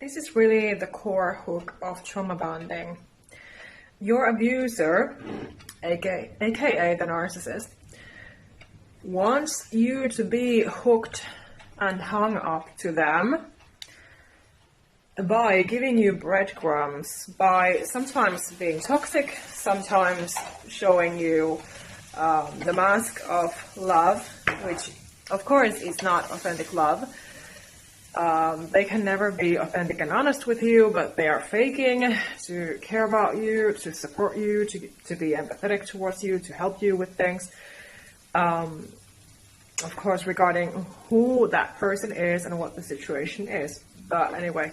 This is really the core hook of trauma bonding. Your abuser, aka the narcissist, wants you to be hooked and hung up to them by giving you breadcrumbs, by sometimes being toxic, sometimes showing you the mask of love, which of course is not authentic love. They can never be authentic and honest with you, but they are faking to care about you, to support you, to be empathetic towards you, to help you with things. Of course, regarding who that person is and what the situation is. But anyway,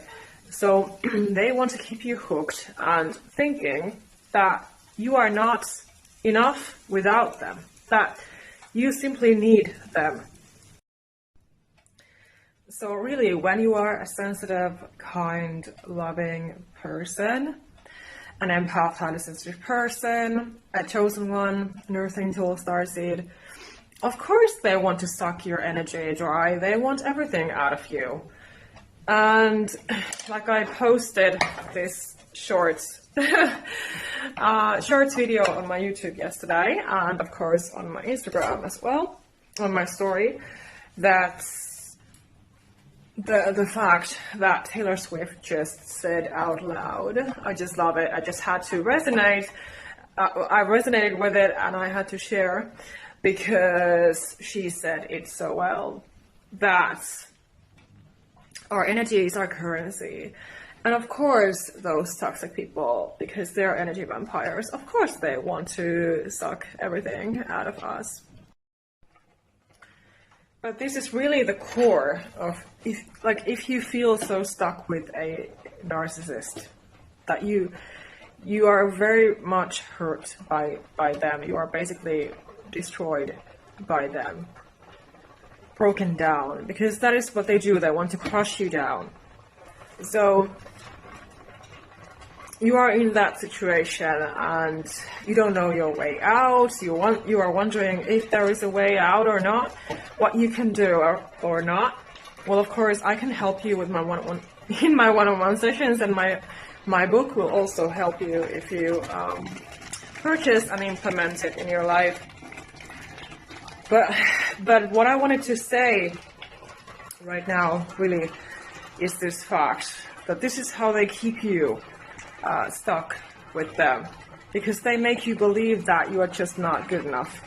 so they want to keep you hooked and thinking that you are not enough without them, that you simply need them. So really, when you are a sensitive, kind, loving person, an empath, highly sensitive person, a chosen one, nursing tool, starseed, of course they want to suck your energy dry. They want everything out of you. And like I posted this shorts video on my YouTube yesterday, and of course on my Instagram as well, on my story, that the fact that Taylor Swift just said out loud, I just love it. I just had to resonate. I resonated with it, and I had to share, because she said it so well, that our energy is our currency. And of course, those toxic people, because they're energy vampires, of course they want to suck everything out of us. But this is really the core of, if you feel so stuck with a narcissist, that you are very much hurt by them. You are basically destroyed by them, broken down, because that is what they do. They want to crush you down. So you are in that situation and you don't know your way out. You are wondering if there is a way out or not, what you can do or not. Well, of course, I can help you with my one-on-one sessions, and my book will also help you if you purchase and implement it in your life. But what I wanted to say right now really is this fact that this is how they keep you stuck with them, because they make you believe that you are just not good enough.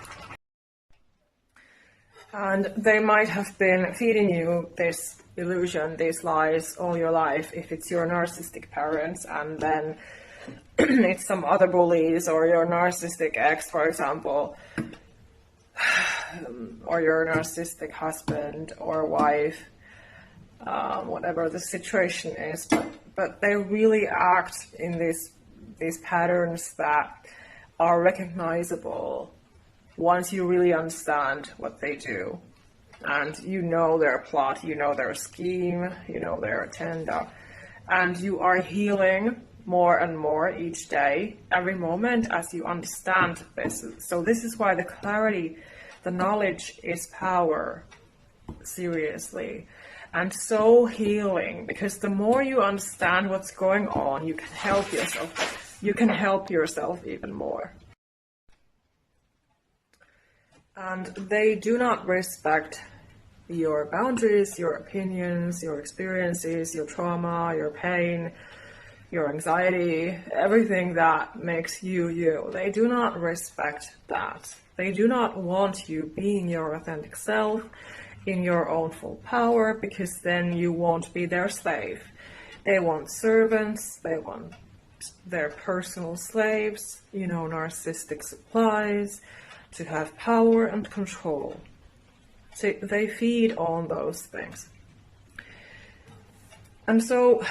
And they might have been feeding you this illusion, these lies all your life, if it's your narcissistic parents, and then it's some other bullies, or your narcissistic ex, for example, or your narcissistic husband or wife, whatever the situation is. But they really act in these patterns that are recognizable once you really understand what they do. And you know their plot, you know their scheme, you know their agenda. And you are healing more and more each day, every moment, as you understand this. So this is why the clarity, the knowledge is power, seriously. And so healing, because the more you understand what's going on, you can help yourself. You can help yourself even more. And they do not respect your boundaries, your opinions, your experiences, your trauma, your pain, your anxiety, everything that makes you you. They do not respect that. They do not want you being your authentic self in your own full power, because then you won't be their slave. They want servants, they want their personal slaves, narcissistic supplies, to have power and control. So they feed on those things. And so,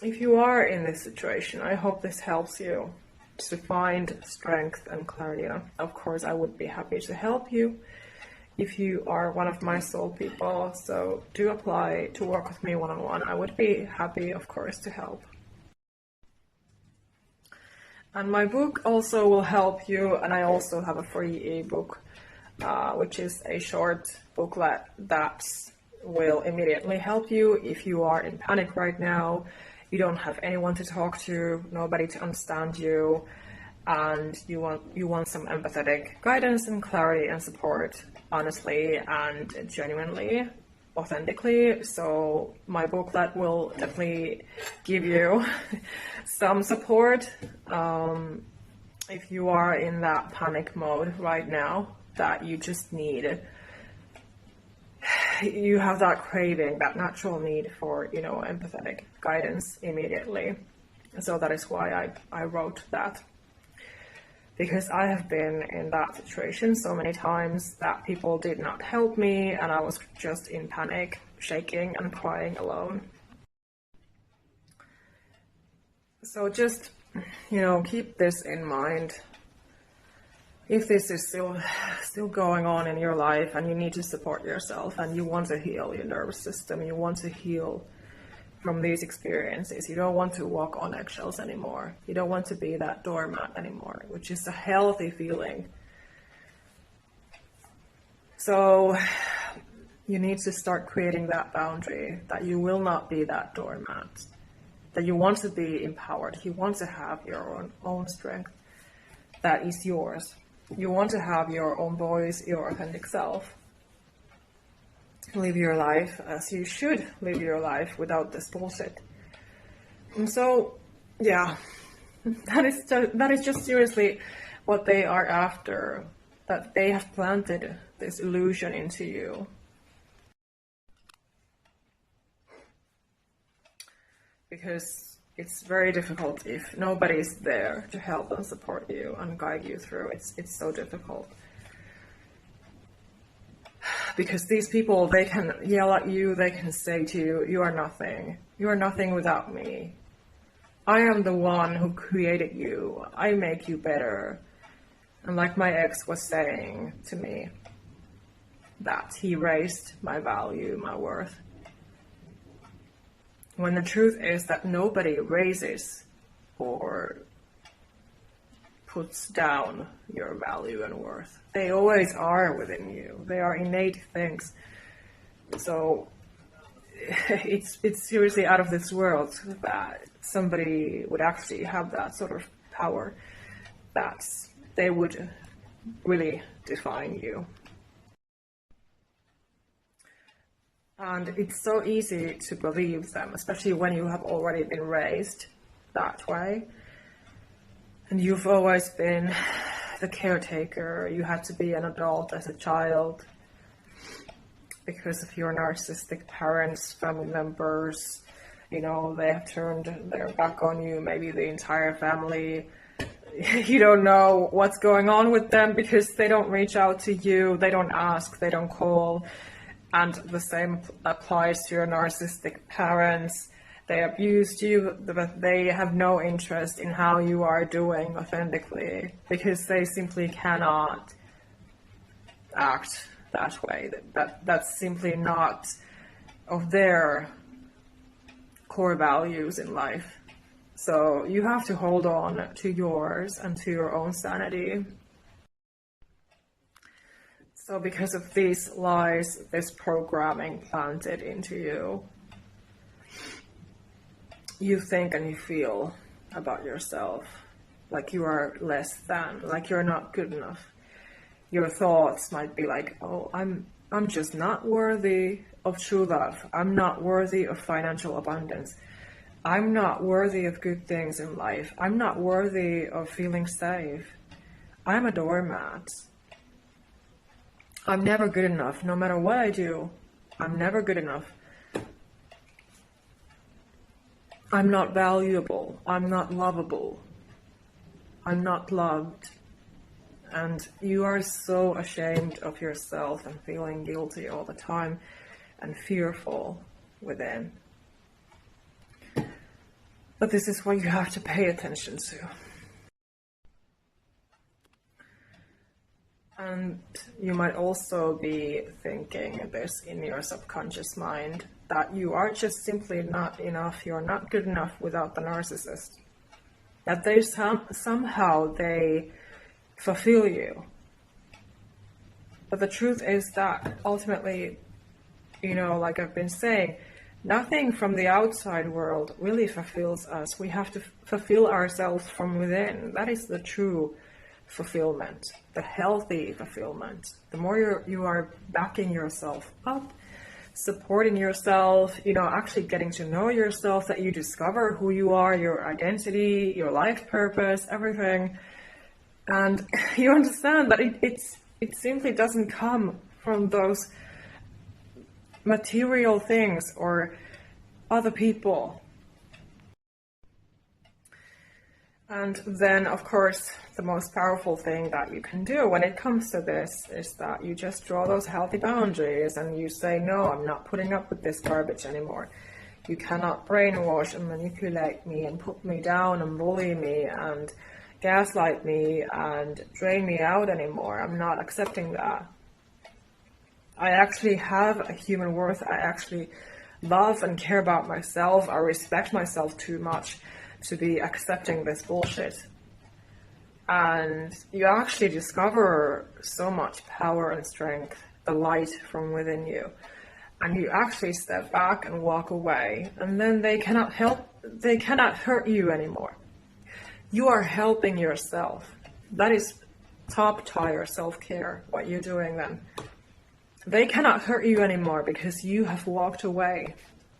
if you are in this situation, I hope this helps you to find strength and clarity. Of course, I would be happy to help you if you are one of my soul people. So do apply to work with me one-on-one. I would be happy, of course, to help. And my book also will help you, and I also have a free ebook, which is a short booklet that will immediately help you if you are in panic right now. You don't have anyone to talk to, nobody to understand you, and you want some empathetic guidance and clarity and support, honestly and genuinely, authentically. So my booklet will definitely give you some support if you are in that panic mode right now, that you just need, you have that craving, that natural need for, you know, empathetic guidance immediately. So that is why I wrote that, because I have been in that situation so many times that people did not help me and I was just in panic, shaking and crying alone. So just, you know, keep this in mind. If this is still going on in your life and you need to support yourself and you want to heal your nervous system, you want to heal from these experiences, you don't want to walk on eggshells anymore, you don't want to be that doormat anymore, which is a healthy feeling. So you need to start creating that boundary, that you will not be that doormat, that you want to be empowered, you want to have your own strength that is yours. You want to have your own voice, your authentic self. Live your life as you should live your life without this bullshit. And so, yeah, that is just seriously what they are after, that they have planted this illusion into you. Because it's very difficult if nobody is there to help and support you and guide you through. It's so difficult. Because these people, they can yell at you, they can say to you, you are nothing without me. I am the one who created you, I make you better. And like my ex was saying to me, that he raised my value, my worth. When the truth is that nobody raises or puts down your value and worth. They always are within you. They are innate things. So it's seriously out of this world that somebody would actually have that sort of power, that they would really define you. And it's so easy to believe them, especially when you have already been raised that way. And you've always been the caretaker. You had to be an adult as a child because of your narcissistic parents, family members. You know, they have turned their back on you, maybe the entire family. You don't know what's going on with them because they don't reach out to you, they don't ask, they don't call. And the same applies to your narcissistic parents. They abused you, but they have no interest in how you are doing authentically because they simply cannot act that way. That's simply not of their core values in life. So you have to hold on to yours and to your own sanity. So because of these lies, this programming planted into you, you think and you feel about yourself like you are less than, like you're not good enough. Your thoughts might be like, oh, I'm just not worthy of true love. I'm not worthy of financial abundance. I'm not worthy of good things in life. I'm not worthy of feeling safe. I'm a doormat. I'm never good enough. No matter what I do, I'm never good enough. I'm not valuable. I'm not lovable. I'm not loved. And you are so ashamed of yourself and feeling guilty all the time and fearful within. But this is what you have to pay attention to. And you might also be thinking this in your subconscious mind, that you are just simply not enough, you're not good enough without the narcissist. That there's somehow they fulfill you. But the truth is that ultimately like I've been saying, nothing from the outside world really fulfills us. We have to fulfill ourselves from within. That is the true fulfillment, the healthy fulfillment. The more you are backing yourself up, supporting yourself, actually getting to know yourself, that you discover who you are, your identity, your life purpose, everything. And you understand that it simply doesn't come from those material things or other people. And then, of course, the most powerful thing that you can do when it comes to this is that you just draw those healthy boundaries and you say, no, I'm not putting up with this garbage anymore. You cannot brainwash and manipulate me and put me down and bully me and gaslight me and drain me out anymore. I'm not accepting that. I actually have a human worth. I actually love and care about myself. I respect myself too much to be accepting this bullshit. And you actually discover so much power and strength, the light from within you. And you actually step back and walk away, and then they cannot hurt you anymore. You are helping yourself. That is top tier self-care, what you're doing then. They cannot hurt you anymore because you have walked away.